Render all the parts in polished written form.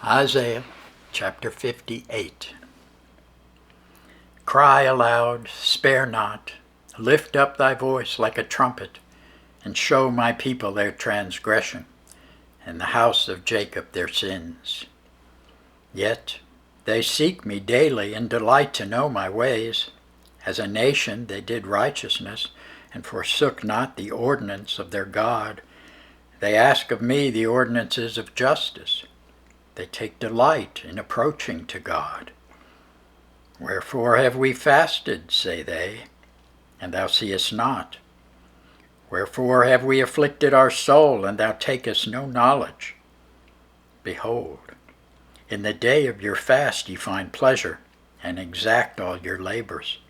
Isaiah chapter 58. Cry aloud, spare not, lift up thy voice like a trumpet, and show my people their transgression, and the house of Jacob their sins. Yet they seek me daily and delight to know my ways. As a nation they did righteousness, and forsook not the ordinance of their God. They ask of me the ordinances of justice. They take delight in approaching to God. Wherefore have we fasted, say they, and thou seest not? Wherefore have we afflicted our soul, and thou takest no knowledge? Behold, in the day of your fast ye find pleasure, and exact all your labors.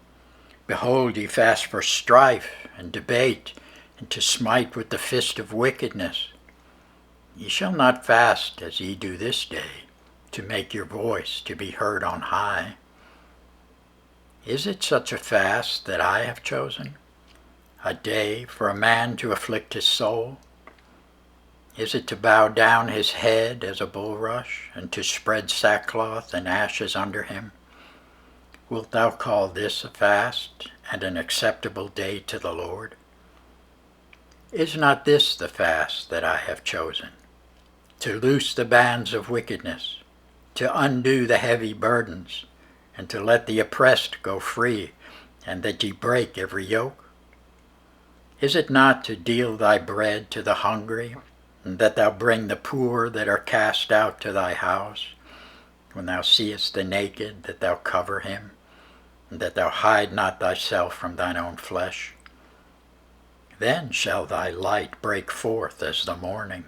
Behold, ye fast for strife and debate, and to smite with the fist of wickedness. Ye shall not fast as ye do this day, to make your voice to be heard on high. Is it such a fast that I have chosen, a day for a man to afflict his soul? Is it to bow down his head as a bulrush, and to spread sackcloth and ashes under him? Wilt thou call this a fast and an acceptable day to the Lord? Is not this the fast that I have chosen? To loose the bands of wickedness, to undo the heavy burdens, and to let the oppressed go free, and that ye break every yoke? Is it not to deal thy bread to the hungry, and that thou bring the poor that are cast out to thy house? When thou seest the naked, that thou cover him, and that thou hide not thyself from thine own flesh? Then shall thy light break forth as the morning,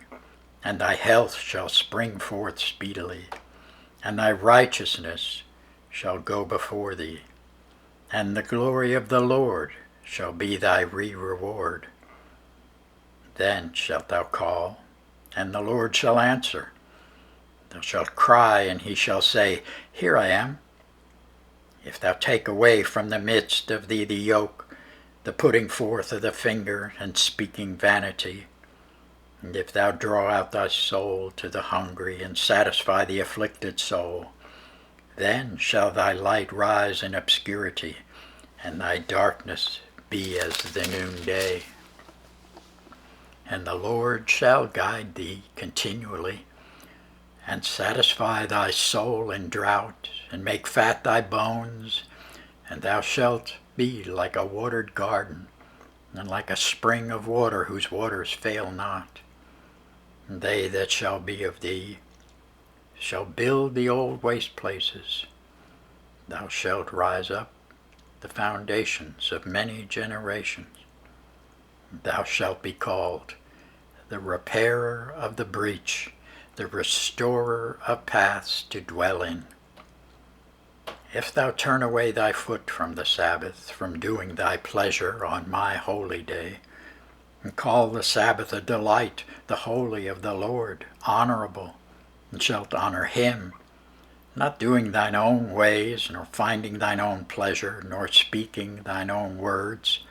and thy health shall spring forth speedily, and thy righteousness shall go before thee, and the glory of the Lord shall be thy reward. Then shalt thou call, and the Lord shall answer. Thou shalt cry, and he shall say, Here I am. If thou take away from the midst of thee the yoke, the putting forth of the finger, and speaking vanity, and if thou draw out thy soul to the hungry, and satisfy the afflicted soul, then shall thy light rise in obscurity, and thy darkness be as the noonday. And the Lord shall guide thee continually, and satisfy thy soul in drought, and make fat thy bones, and thou shalt be like a watered garden, and like a spring of water whose waters fail not. And they that shall be of thee shall build the old waste places. Thou shalt rise up the foundations of many generations. Thou shalt be called the repairer of the breach, the restorer of paths to dwell in. If thou turn away thy foot from the Sabbath, from doing thy pleasure on my holy day, and call the Sabbath a delight, the holy of the Lord, honorable, and shalt honor him, not doing thine own ways, nor finding thine own pleasure, nor speaking thine own words,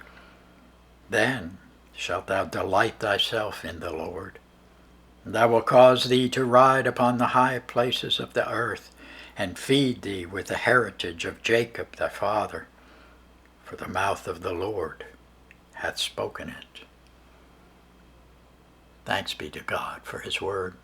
then shalt thou delight thyself in the Lord. And I will cause thee to ride upon the high places of the earth, and feed thee with the heritage of Jacob thy father, for the mouth of the Lord hath spoken it. Thanks be to God for his word.